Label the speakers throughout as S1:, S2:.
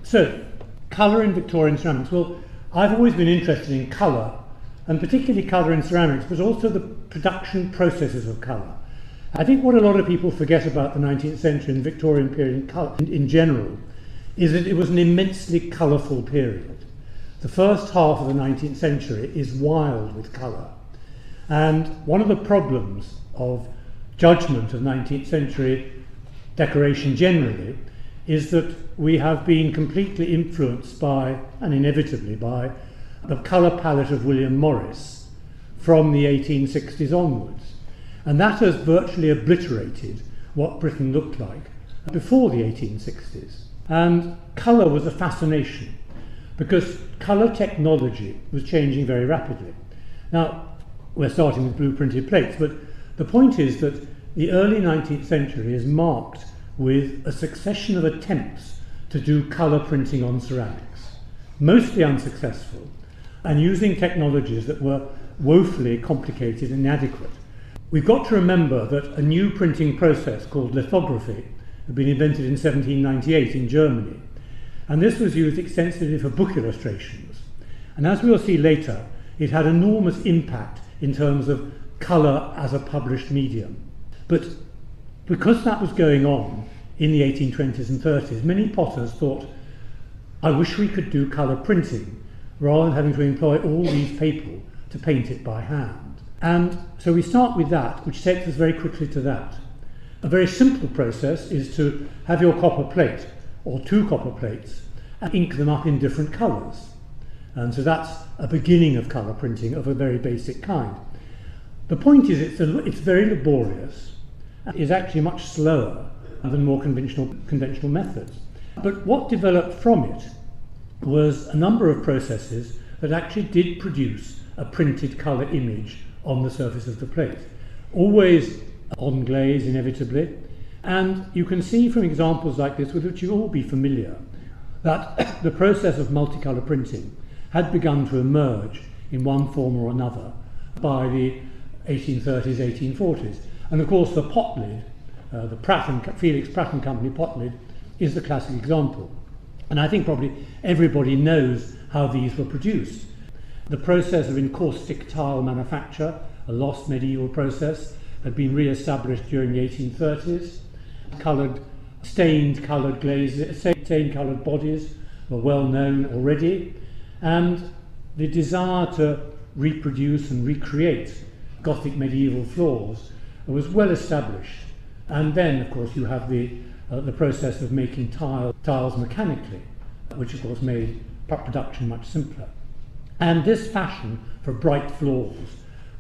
S1: So, colour in Victorian ceramics. Well, I've always been interested in colour, and particularly colour in ceramics, but also the production processes of colour. I think what a lot of people forget about the 19th century and Victorian period in colour in general is that it was an immensely colourful period. The first half of the 19th century is wild with colour. And one of the problems of judgement of 19th century decoration generally is that we have been completely influenced by, and inevitably by, the colour palette of William Morris from the 1860s onwards. And that has virtually obliterated what Britain looked like before the 1860s. And colour was a fascination because colour technology was changing very rapidly. Now, we're starting with blue-printed plates, but the point is that the early 19th century is marked with a succession of attempts to do colour printing on ceramics, mostly unsuccessful, and using technologies that were woefully complicated and inadequate. We've got to remember that a new printing process called lithography had been invented in 1798 in Germany, and this was used extensively for book illustrations. And as we'll see later, it had enormous impact in terms of colour as a published medium. But because that was going on in the 1820s and 30s, many potters thought, I wish we could do colour printing rather than having to employ all these people to paint it by hand. And so we start with that, which takes us very quickly to that. A very simple process is to have your copper plate, or two copper plates, and ink them up in different colours. And so that's a beginning of colour printing of a very basic kind. The point is it's very laborious, and is actually much slower than more conventional methods. But what developed from it was a number of processes that actually did produce a printed colour image on the surface of the plate. Always on glaze, inevitably. And you can see from examples like this, with which you'll all be familiar, that the process of multicolour printing had begun to emerge in one form or another by the 1830s, 1840s. And of course the pot lid, the Felix Pratt and Company pot lid, is the classic example. And I think probably everybody knows how these were produced. The process of encaustic tile manufacture, a lost medieval process, had been re-established during the 1830s. Stained coloured glazes, stained coloured bodies were well known already, and the desire to reproduce and recreate Gothic medieval floors was well established. And then, of course, you have the process of making tiles mechanically, which of course made production much simpler. And this fashion for bright floors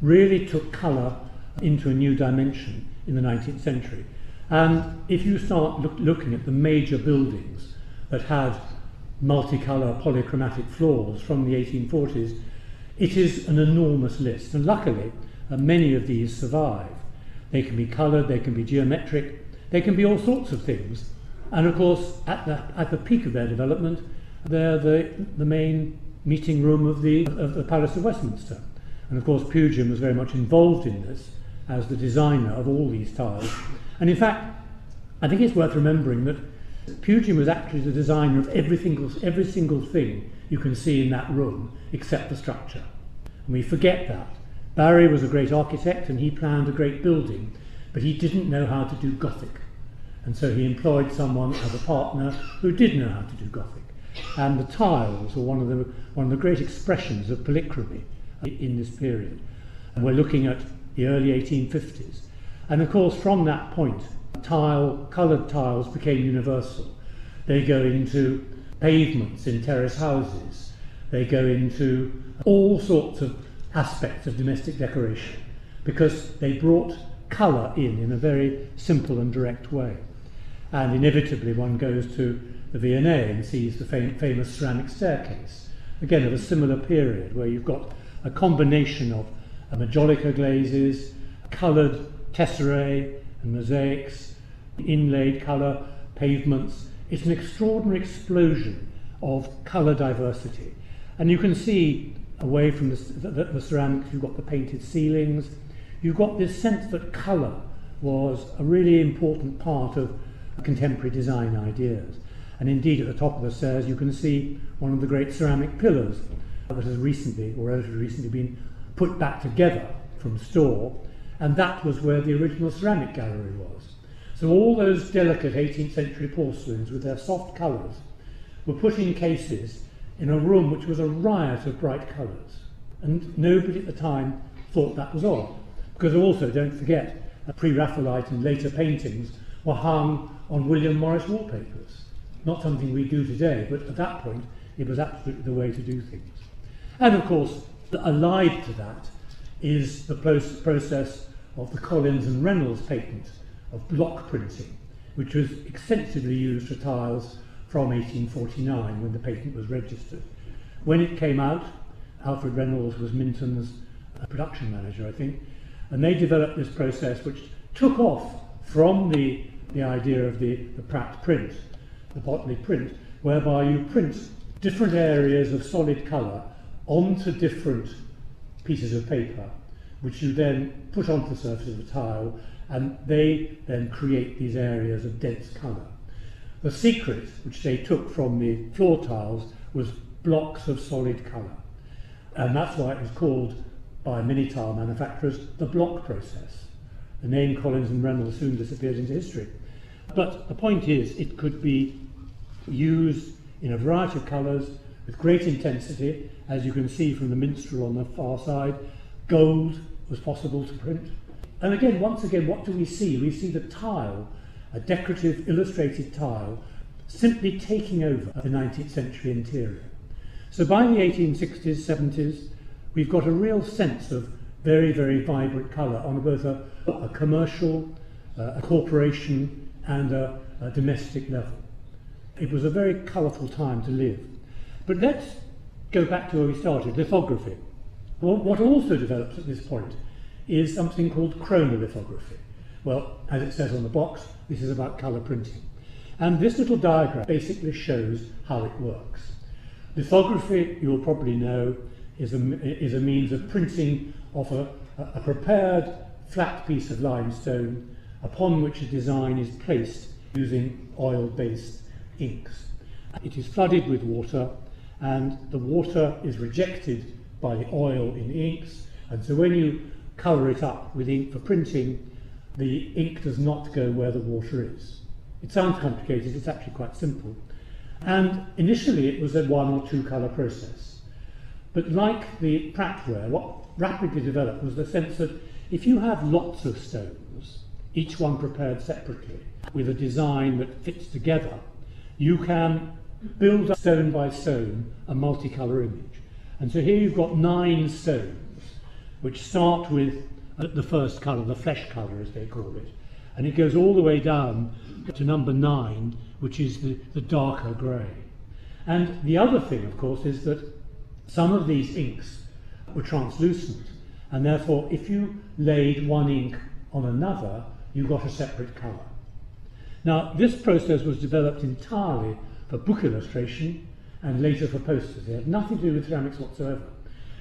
S1: really took colour into a new dimension in the 19th century. And if you start looking at the major buildings that had multicolour polychromatic floors from the 1840s, it is an enormous list. And luckily, many of these survive. They can be coloured, they can be geometric, they can be all sorts of things. And of course, at the peak of their development, they're the main meeting room of the Palace of Westminster. And of course, Pugin was very much involved in this as the designer of all these tiles. And in fact, I think it's worth remembering that Pugin was actually the designer of every single thing you can see in that room, except the structure. And we forget that. Barry was a great architect and he planned a great building, but he didn't know how to do Gothic. And so he employed someone as a partner who did know how to do Gothic. And the tiles were one of the great expressions of polychromy in this period. And we're looking at the early 1850s. And of course, from that point, coloured tiles became universal. They go into pavements in terrace houses. They go into all sorts of aspects of domestic decoration because they brought colour in a very simple and direct way. And inevitably one goes to the V&A and sees the famous ceramic staircase, again of a similar period where you've got a combination of Majolica glazes, coloured tesserae and mosaics, inlaid colour, pavements. It's an extraordinary explosion of colour diversity. And you can see away from the ceramics, you've got the painted ceilings, you've got this sense that colour was a really important part of contemporary design ideas. And indeed, at the top of the stairs, you can see one of the great ceramic pillars that has recently, or relatively recently, been put back together from store, and that was where the original ceramic gallery was. So all those delicate 18th century porcelains with their soft colours were put in cases in a room which was a riot of bright colours. And nobody at the time thought that was odd, because also, don't forget, pre-Raphaelite and later paintings were hung on William Morris wallpapers. Not something we do today, but at that point it was absolutely the way to do things. And of course, allied to that is the process of the Collins and Reynolds patent of block printing, which was extensively used for tiles from 1849 when the patent was registered. When it came out, Alfred Reynolds was Minton's production manager, I think, and they developed this process which took off from the idea of the Pratt print, the pottery print, whereby you print different areas of solid colour onto different pieces of paper, which you then put onto the surface of the tile, and they then create these areas of dense colour. The secret, which they took from the floor tiles, was blocks of solid colour. And that's why it was called, by many tile manufacturers, the block process. The name Collins and Reynolds soon disappeared into history. But the point is, it could be used in a variety of colours with great intensity, as you can see from the minstrel on the far side. Gold was possible to print. And again, once again, what do we see? We see the tile, a decorative illustrated tile, simply taking over the 19th century interior. So by the 1860s, 70s, we've got a real sense of very, very vibrant colour on both a commercial, a corporation and a domestic level. It was a very colourful time to live. But let's go back to where we started, lithography. Well, what also develops at this point is something called chromolithography. Well, as it says on the box, this is about colour printing. And this little diagram basically shows how it works. Lithography, you will probably know, is a means of printing off a prepared flat piece of limestone upon which a design is placed using oil-based inks. It is flooded with water, and the water is rejected by the oil in the inks, and so when you colour it up with ink for printing, the ink does not go where the water is. It sounds complicated, it's actually quite simple. And initially it was a 1 or 2 colour process. But like the Prattware, what rapidly developed was the sense that if you have lots of stones, each one prepared separately, with a design that fits together, you can build up stone by stone a multicolour image. And so here you've got 9 stones, which start with the first colour, the flesh colour as they call it, and it goes all the way down to number 9, which is the darker grey. And the other thing, of course, is that some of these inks were translucent, and therefore if you laid one ink on another, you got a separate colour. Now, this process was developed entirely for book illustration and later for posters. It had nothing to do with ceramics whatsoever.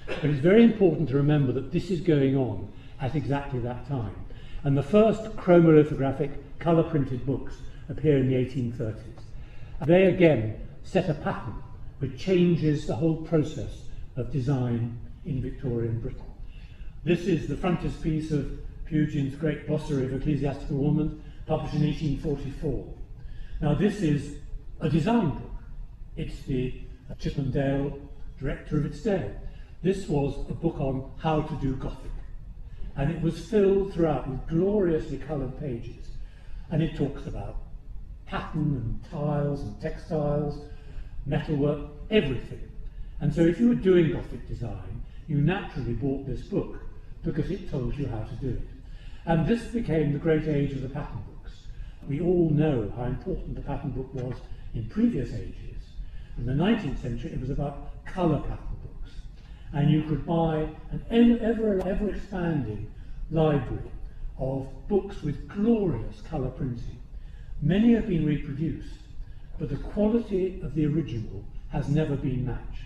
S1: But it's very important to remember that this is going on at exactly that time. And the first chromolithographic colour-printed books appear in the 1830s. They again set a pattern which changes the whole process of design in Victorian Britain. This is the frontispiece of Pugin's great glossary of ecclesiastical ornament, published in 1844. Now this is a design book. It's the Chippendale director of its day. This was a book on how to do Gothic, and it was filled throughout with gloriously coloured pages, and it talks about pattern and tiles and textiles, metalwork, everything. And so if you were doing Gothic design, you naturally bought this book because it told you how to do it. And this became the great age of the pattern books. We all know how important the pattern book was in previous ages. In the 19th century, it was about colour pattern books. And you could buy an ever expanding library of books with glorious colour printing. Many have been reproduced, but the quality of the original has never been matched.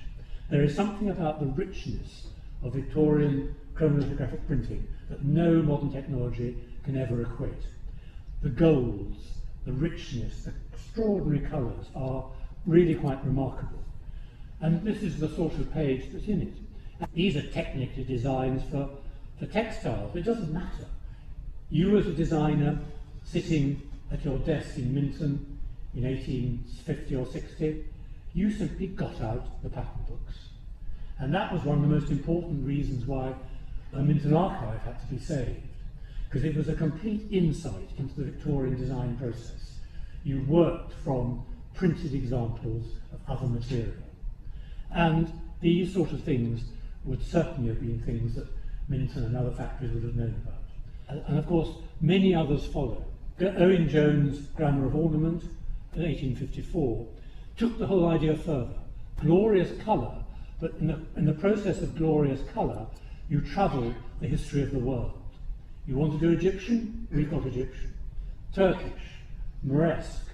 S1: There is something about the richness of Victorian chromolithographic printing that no modern technology can ever equate. The golds, the richness, the extraordinary colours are really quite remarkable. And this is the sort of page that's in it. These are technically designs for textiles, but it doesn't matter. You as a designer sitting at your desk in Minton in 1850 or 60, you simply got out the pattern books. And that was one of the most important reasons why the Minton archive had to be saved, because it was a complete insight into the Victorian design process. You worked from printed examples of other material. And these sort of things would certainly have been things that Minton and other factories would have known about. And of course, many others followed. Owen Jones' Grammar of Ornament in 1854 took the whole idea further. Glorious colour, but in the process of glorious colour, you travel the history of the world. You want to do Egyptian? We've got Egyptian. Turkish, Moresque,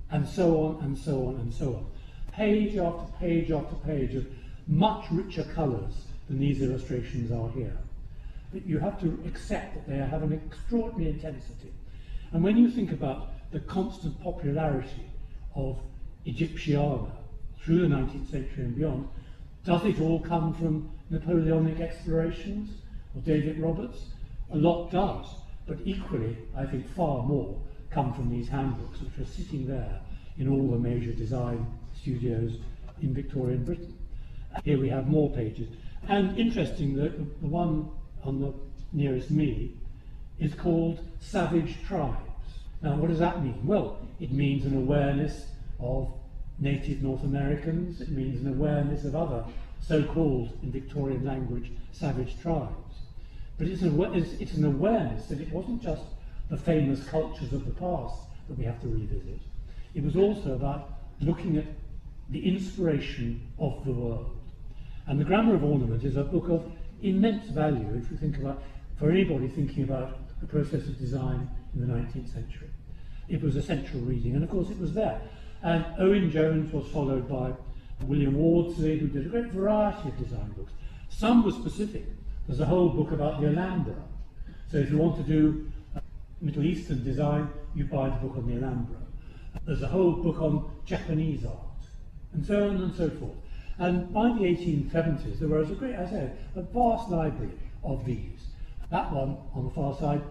S1: and so on and so on and so on. Page after page after page of much richer colours than these illustrations are here. But you have to accept that they have an extraordinary intensity. And when you think about the constant popularity of Egyptiana through the 19th century and beyond, does it all come from Napoleonic explorations or David Roberts? A lot does, but equally, I think far more come from these handbooks which are sitting there in all the major design studios in Victorian Britain. Here we have more pages. And interesting that the one on the nearest me is called Savage Tribes. Now, what does that mean? Well, it means an awareness of native North Americans. It means an awareness of other so-called, in Victorian language, savage tribes. But it's an awareness that it wasn't just the famous cultures of the past that we have to revisit. It was also about looking at the inspiration of the world. And the Grammar of Ornament is a book of immense value if you think about, for anybody thinking about the process of design in the 19th century. It was essential reading, and of course it was there. And Owen Jones was followed by William Audsley, who did a great variety of design books. Some were specific. There's a whole book about the Alhambra. So if you want to do Middle Eastern design, you buy the book on the Alhambra. There's a whole book on Japanese art, and so on and so forth. And by the 1870s, there was a vast library of these. That one on the far side,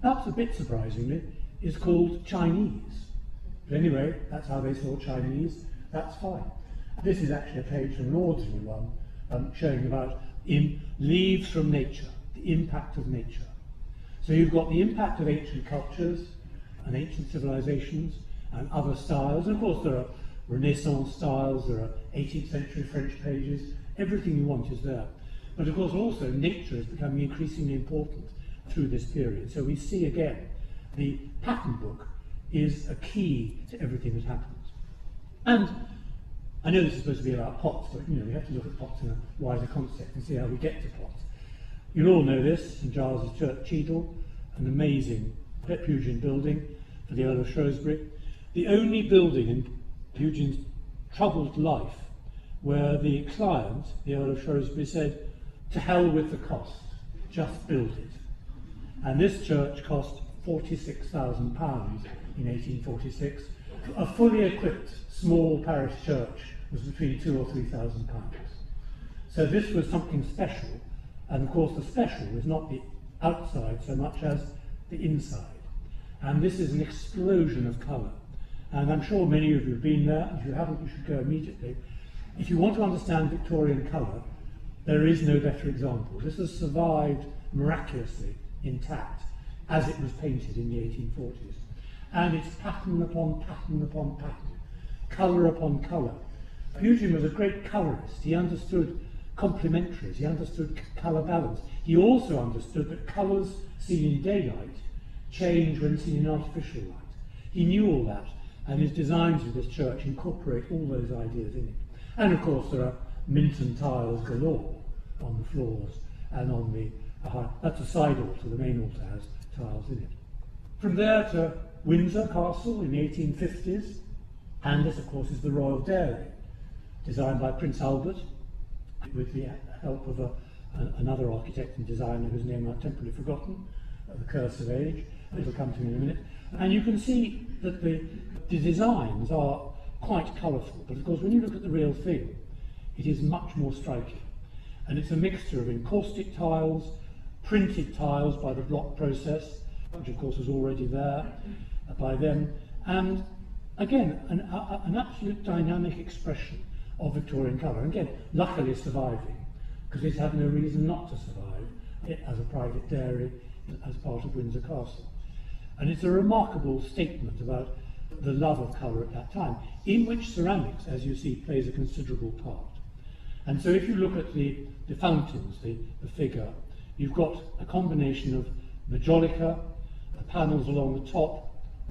S1: perhaps a bit surprisingly, is called Chinese. But anyway, that's how they saw Chinese. That's fine. This is actually a page from an Audsley one, showing about leaves from nature, the impact of nature. So you've got the impact of ancient cultures and ancient civilizations and other styles. And of course there are Renaissance styles, there are 18th century French pages, everything you want is there. But of course also nature is becoming increasingly important through this period. So we see again, the pattern book is a key to everything that happens. And I know this is supposed to be about pots, but we have to look at pots in a wider concept and see how we get to pots. You'll all know this, in Giles Church Cheadle, an amazing Pugin building for the Earl of Shrewsbury. The only building in Pugin's troubled life where the client, the Earl of Shrewsbury, said, to hell with the cost, just build it. And this church cost £46,000 in 1846. A fully equipped small parish church was between £2,000 or £3,000. So this was something special, and of course the special is not the outside so much as the inside. And this is an explosion of colour. And I'm sure many of you have been there. If you haven't, you should go immediately. If you want to understand Victorian colour, there is no better example. This has survived miraculously intact as it was painted in the 1840s. And it's pattern upon pattern upon pattern, colour upon colour. Pugin was a great colourist. He understood complementaries, he understood colour balance. He also understood that colours seen in daylight change when seen in artificial light. He knew all that, and his designs of this church incorporate all those ideas in it. And of course there are Minton Tiles galore on the floors and on the that's a side altar, the main altar has tiles in it. From there to Windsor Castle in the 1850s, and this of course is the Royal Dairy, designed by Prince Albert with the help of another architect and designer whose name I've temporarily forgotten, the curse of age. It'll come to me in a minute. And you can see that the designs are quite colourful, but of course when you look at the real thing, it is much more striking. And it's a mixture of encaustic tiles, printed tiles by the block process, which of course was already there by them, and again, an absolute dynamic expression of Victorian colour. And again, luckily surviving, because it's had no reason not to survive it as a private dairy, as part of Windsor Castle. And it's a remarkable statement about the love of colour at that time, in which ceramics, as you see, plays a considerable part. And so if you look at the fountains, the figure, you've got a combination of Majolica, the panels along the top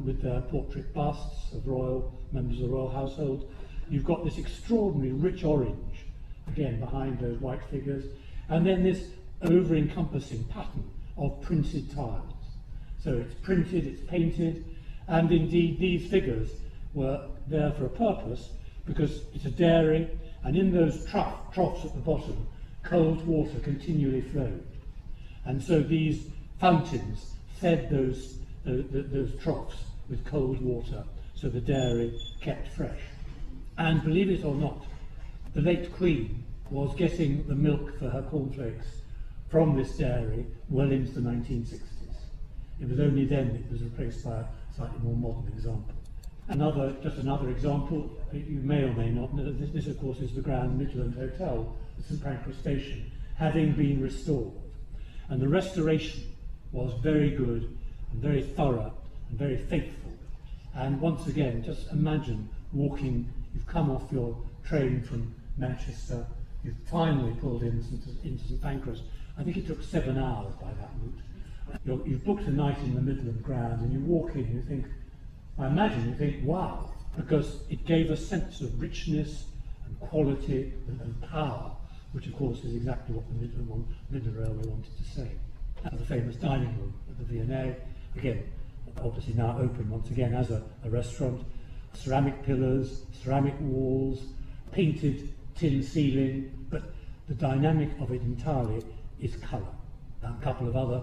S1: with their portrait busts of royal members of the royal household. You've got this extraordinary rich orange, again behind those white figures, and then this over-encompassing pattern of printed tiles. So it's printed, it's painted, and indeed these figures were there for a purpose, because it's a dairy, and in those troughs at the bottom, cold water continually flowed. And so these fountains fed those troughs with cold water, so the dairy kept fresh. And believe it or not, the late Queen was getting the milk for her cornflakes from this dairy well into the 1960s. It was only then that it was replaced by a slightly more modern example. Just another example, you may or may not know, this of course is the Grand Midland Hotel at St Pancras Station, having been restored. And the restoration was very good and very thorough and very faithful. And once again, just imagine walking, you've come off your train from Manchester, you've finally pulled into St Pancras. I think it took 7 hours by that route. You've booked a night in the Midland Grand and you walk in, you think, you think, wow, because it gave a sense of richness and quality and power, which of course is exactly what the Midland Railway wanted to say. And the famous dining room at the V&A, again, obviously now open once again as a restaurant, ceramic pillars, ceramic walls, painted tin ceiling, but the dynamic of it entirely is colour. A couple of other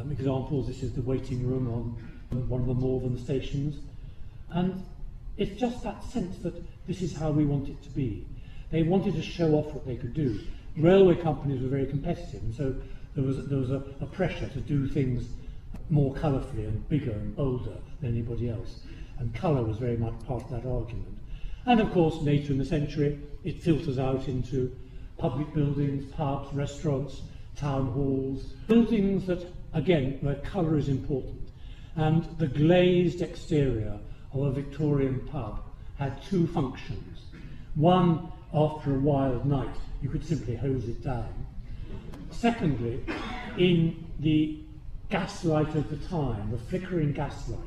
S1: examples. This is the waiting room on one of the Malvern stations, and it's just that sense that this is how we want it to be. They wanted to show off what they could do. Railway companies were very competitive, and so there was a pressure to do things more colourfully and bigger and bolder than anybody else, and colour was very much part of that argument. And of course, later in the century, it filters out into public buildings, pubs, restaurants, town halls, buildings that, again, where colour is important. And the glazed exterior of a Victorian pub had two functions. One, after a wild night, you could simply hose it down. Secondly, in the gaslight of the time, the flickering gaslight,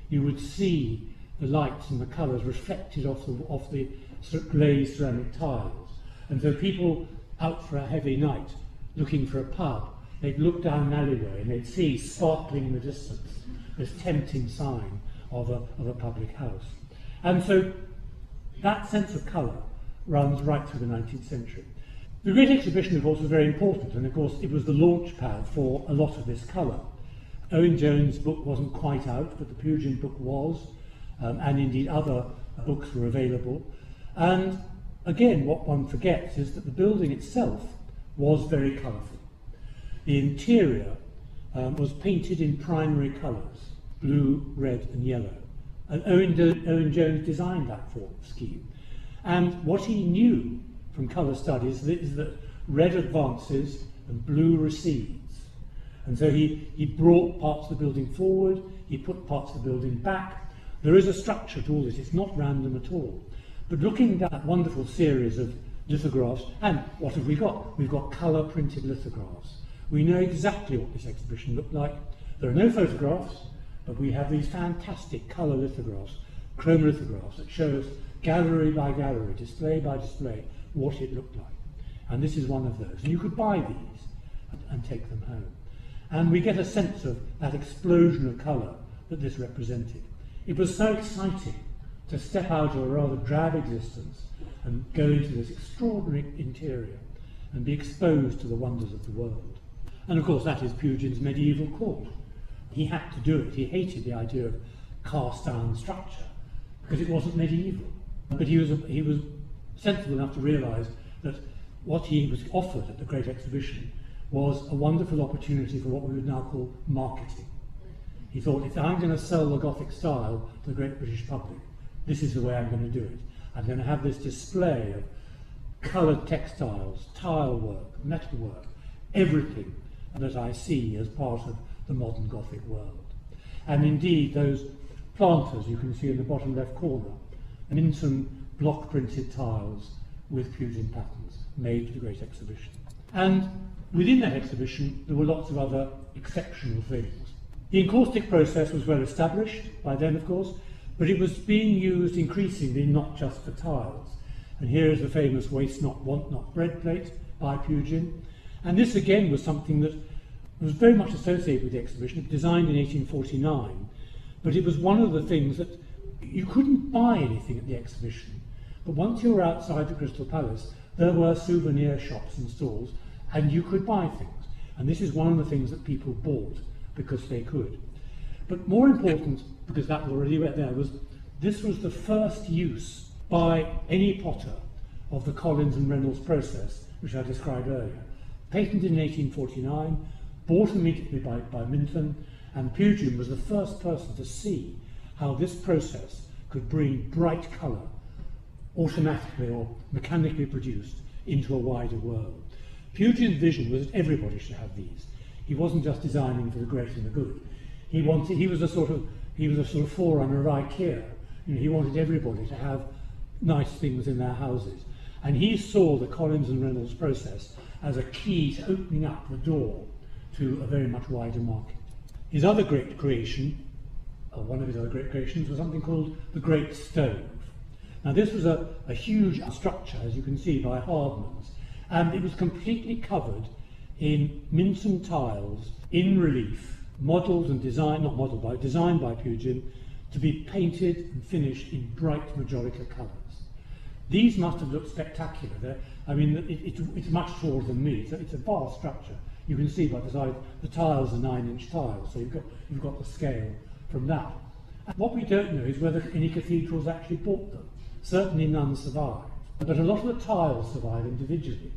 S1: you would see the lights and the colours reflected off the glazed ceramic tiles. And so people out for a heavy night, looking for a pub, they'd look down an alleyway and they'd see sparkling in the distance this tempting sign of a public house. And so that sense of colour runs right through the 19th century. The Great Exhibition, of course, was very important, and of course it was the launch pad for a lot of this colour. Owen Jones' book wasn't quite out, but the Pugin book was, and indeed other books were available. And again, what one forgets is that the building itself was very colourful. The interior was painted in primary colours, blue, red and yellow. And Owen Jones designed that scheme. And what he knew from colour studies is that red advances and blue recedes. And so he brought parts of the building forward, he put parts of the building back. There is a structure to all this, it's not random at all. But looking at that wonderful series of lithographs, and what have we got? We've got colour printed lithographs. We know exactly what this exhibition looked like. There are no photographs, but we have these fantastic colour lithographs, chromolithographs, that show us gallery by gallery, display by display, what it looked like. And this is one of those. And you could buy these and take them home. And we get a sense of that explosion of colour that this represented. It was so exciting to step out of a rather drab existence and go into this extraordinary interior and be exposed to the wonders of the world. And of course that is Pugin's medieval court. he had to do it. He hated the idea of cast iron structure because it wasn't medieval. But he was sensible enough to realise that what he was offered at the Great Exhibition was a wonderful opportunity for what we would now call marketing. He thought, if I'm going to sell the Gothic style to the great British public, this is the way I'm going to do it. I'm going to have this display of coloured textiles, tile work, metal work, everything that I see as part of the modern Gothic world. And indeed, those planters you can see in the bottom left corner, Minton block printed tiles with Pugin patterns made for the Great Exhibition. And within that exhibition, there were lots of other exceptional things. The encaustic process was well established by then, of course, but it was being used increasingly not just for tiles. And here is the famous waste not, want not bread plate by Pugin. And this again was something that was very much associated with the exhibition. It was designed in 1849, but it was one of the things that you couldn't buy anything at the exhibition. But once you were outside the Crystal Palace, there were souvenir shops and stalls, and you could buy things. And this is one of the things that people bought because they could. But more important, because that was already there, was this was the first use by any potter of the Collins and Reynolds process, which I described earlier. Patented in 1849, bought immediately by Minton, and Pugin was the first person to see how this process could bring bright colour, automatically or mechanically produced, into a wider world. Pugin's vision was that everybody should have these. He wasn't just designing for the great and the good. He was a sort of forerunner of IKEA. He wanted everybody to have nice things in their houses. And he saw the Collins and Reynolds process as a key to opening up the door to a very much wider market. His other great creation, or one of his other great creations, was something called the Great Stove. Now this was a huge structure, as you can see, by Hardman's, and it was completely covered in Minton tiles, in relief, modelled and designed, designed by Pugin, to be painted and finished in bright Majolica colours. These must have looked spectacular. It's much taller than me. It's a vast structure. You can see by the side, the tiles are 9-inch tiles, so you've got the scale from that. And what we don't know is whether any cathedrals actually bought them. Certainly none survived, but a lot of the tiles survive individually.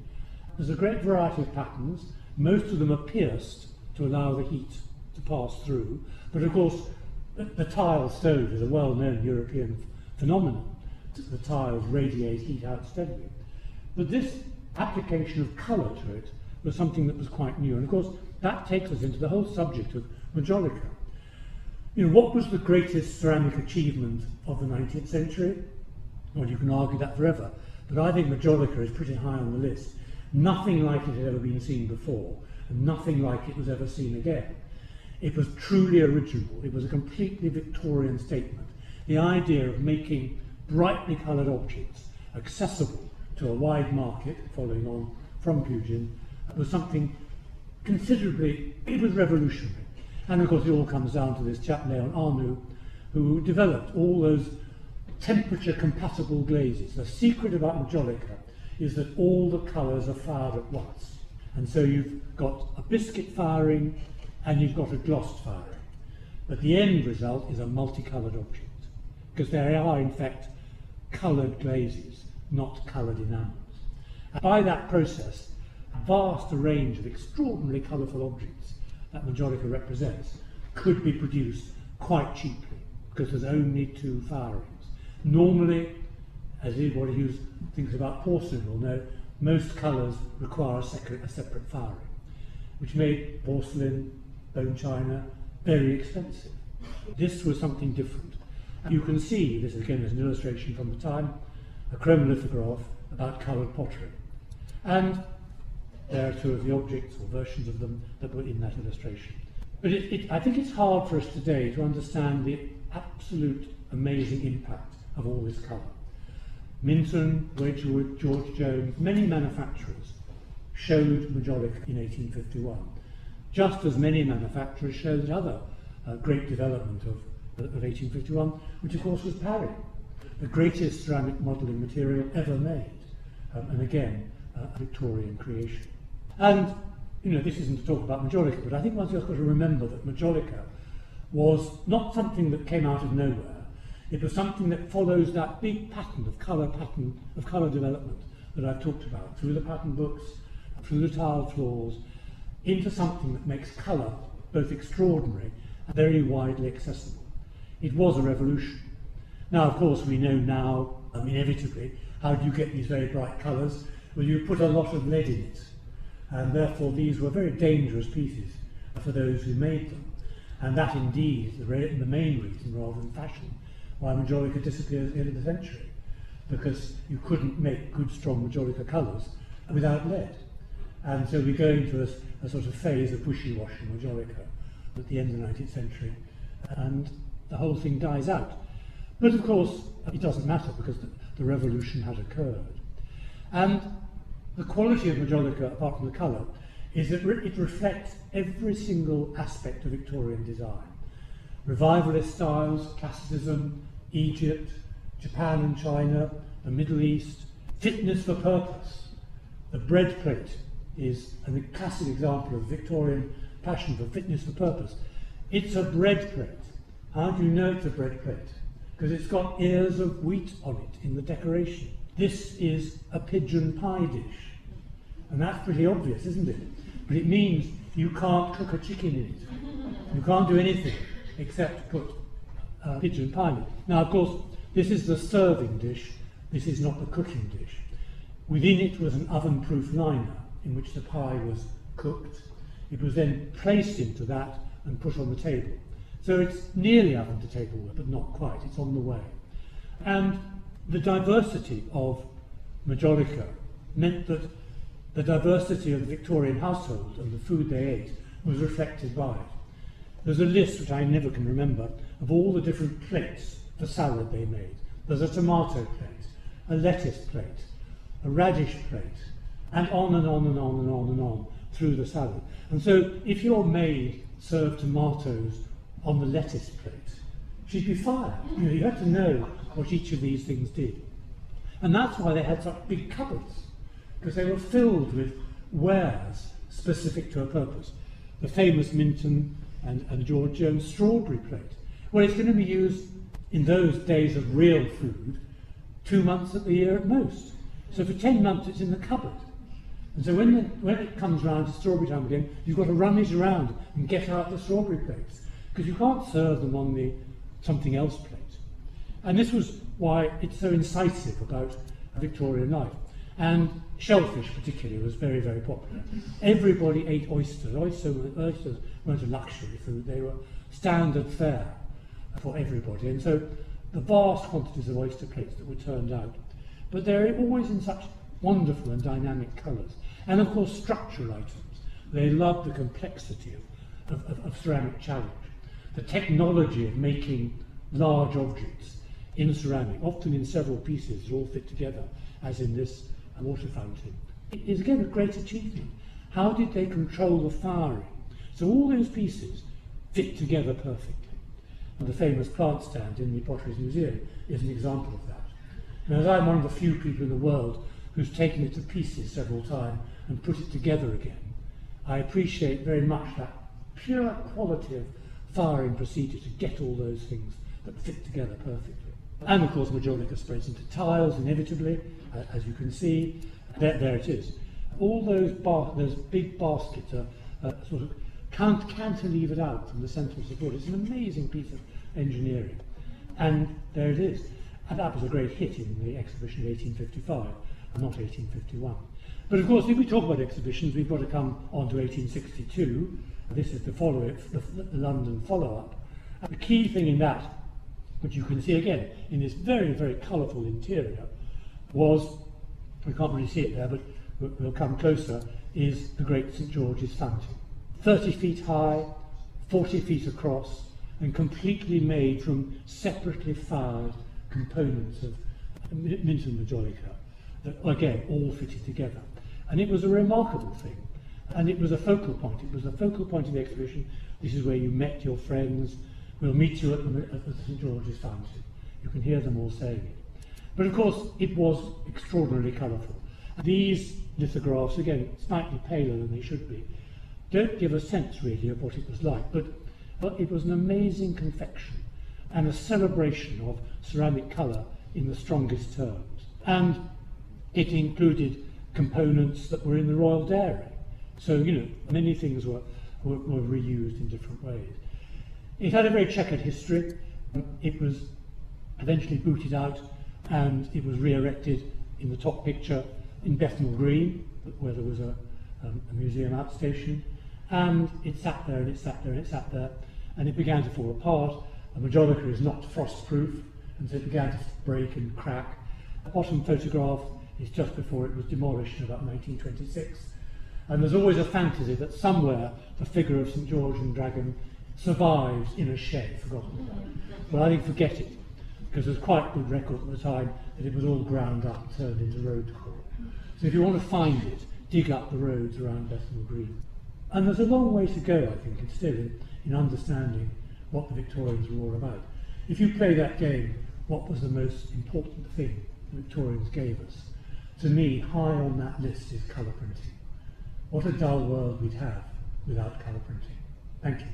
S1: There's a great variety of patterns. Most of them are pierced to allow the heat to pass through, but of course the tile stove is a well-known European phenomenon. The tiles radiate heat out steadily. But this application of colour to it was something that was quite new, and of course that takes us into the whole subject of Majolica. What was the greatest ceramic achievement of the 19th century? Well, you can argue that forever, but I think Majolica is pretty high on the list. Nothing like it had ever been seen before, and nothing like it was ever seen again. It was truly original. It was a completely Victorian statement. The idea of making brightly coloured objects accessible to a wide market, following on from Pugin, was something considerably, it was revolutionary. And of course it all comes down to this chap, Leon Arnoux, who developed all those temperature compatible glazes. The secret about Majolica is that all the colours are fired at once. And so you've got a biscuit firing and you've got a glossed firing. But the end result is a multicoloured object, because they are in fact coloured glazes, not coloured enamels. And by that process, a vast range of extraordinarily colourful objects that Majolica represents could be produced quite cheaply, because there's only 2 firings. Normally, as anybody who thinks about porcelain will know, most colours require a separate firing, which made porcelain, bone china, very expensive. This was something different. You can see, this again is an illustration from the time, a chromolithograph about coloured pottery. And there are 2 of the objects, or versions of them, that were in that illustration. But I think it's hard for us today to understand the absolute amazing impact of all this colour. Minton, Wedgwood, George Jones, many manufacturers showed Majolica in 1851, just as many manufacturers showed that other great development of 1851, which of course was Parry, the greatest ceramic modelling material ever made, and again, a Victorian creation. And, this isn't to talk about Majolica, but I think one's just got to remember that Majolica was not something that came out of nowhere. It was something that follows that big pattern of colour development that I've talked about, through the pattern books, through the tiled floors, into something that makes colour both extraordinary and very widely accessible. It was a revolution. Now, of course, we know now, inevitably, how do you get these very bright colours? Well, you put a lot of lead in it, and therefore these were very dangerous pieces for those who made them. And that indeed is the main reason, rather than fashion, why Majolica disappeared at the end of the century, because you couldn't make good, strong Majolica colours without lead. And so we go into a sort of phase of wishy-washy Majolica at the end of the 19th century, and the whole thing dies out. But of course, it doesn't matter, because the revolution had occurred. And the quality of Majolica, apart from the colour, is that it reflects every single aspect of Victorian design. Revivalist styles, classicism, Egypt, Japan and China, the Middle East, fitness for purpose. The bread plate is a classic example of Victorian passion for fitness for purpose. It's a bread plate. How do you know it's a bread plate? Because it's got ears of wheat on it in the decoration. This is a pigeon pie dish. And that's pretty obvious, isn't it? But it means you can't cook a chicken in it. You can't do anything except put pigeon pie in it. Now, of course, this is the serving dish. This is not the cooking dish. Within it was an oven-proof liner in which the pie was cooked. It was then placed into that and put on the table. So it's nearly oven to tableware, but not quite. It's on the way. And the diversity of Majolica meant that the diversity of the Victorian household and the food they ate was reflected by it. There's a list, which I never can remember, of all the different plates for salad they made. There's a tomato plate, a lettuce plate, a radish plate, and on and on and on and on and on through the salad. And so if your maid served tomatoes on the lettuce plate, she'd be fired. You had to know what each of these things did. And that's why they had such big cupboards, because they were filled with wares specific to a purpose. The famous Minton and George Jones strawberry plate. Well, it's going to be used in those days of real food 2 months of the year at most. So for 10 months it's in the cupboard. And so when it comes round to strawberry time again, you've got to rummage around and get out the strawberry plates, because you can't serve them on the something else plate. And this was why it's so incisive about Victorian life. And shellfish particularly was very, very popular. Everybody ate oysters. Oysters weren't a luxury food, they were standard fare for everybody. And so the vast quantities of oyster plates that were turned out. But they're always in such wonderful and dynamic colours. And of course structural items. They loved the complexity of ceramic challenge. The technology of making large objects in ceramic, often in several pieces that all fit together, as in this water fountain. It is again a great achievement. How did they control the firing? So all those pieces fit together perfectly. And the famous plant stand in the Potteries Museum is an example of that. Now, as I'm one of the few people in the world who's taken it to pieces several times and put it together again, I appreciate very much that pure quality of firing procedure to get all those things that fit together perfectly. And of course Majolica spreads into tiles inevitably, as you can see. There it is. All those big baskets are sort of cantilevered out from the centre of support. It's an amazing piece of engineering. And there it is. And that was a great hit in the exhibition of 1855, and not 1851. But of course, if we talk about exhibitions, we've got to come on to 1862. This is the London follow-up. And the key thing in that, which you can see again in this very, very colourful interior, was, we can't really see it there, but we'll come closer, is the great St George's fountain. 30 feet high, 40 feet across, and completely made from separately fired components of Minton Majolica that, again, all fitted together. And it was a remarkable thing. And it was a focal point. It was a focal point of the exhibition. This is where you met your friends. We'll meet you at the St George's fountain. You can hear them all saying it. But of course, it was extraordinarily colourful. These lithographs, again, slightly paler than they should be, don't give a sense really of what it was like. But but it was an amazing confection and a celebration of ceramic colour in the strongest terms. And it included components that were in the royal dairy. So, you know, many things were reused in different ways. It had a very checkered history. It was eventually booted out and it was re-erected in the top picture in Bethnal Green, where there was a museum outstation, and it sat there and it sat there and it sat there, and it began to fall apart. A Majolica is not frost-proof, and so it began to break and crack. The bottom photograph is just before it was demolished in about 1926, and there's always a fantasy that somewhere the figure of St George and Dragon survives in a shed, forgotten about. Well, I think forget it, because there's quite good record at the time that it was all ground up, turned into road coral. So if you want to find it, dig up the roads around Bethnal Green. And there's a long way to go, I think, still in understanding what the Victorians were all about. If you play that game, what was the most important thing the Victorians gave us? To me, high on that list is colour printing. What a dull world we'd have without colour printing. Thank you.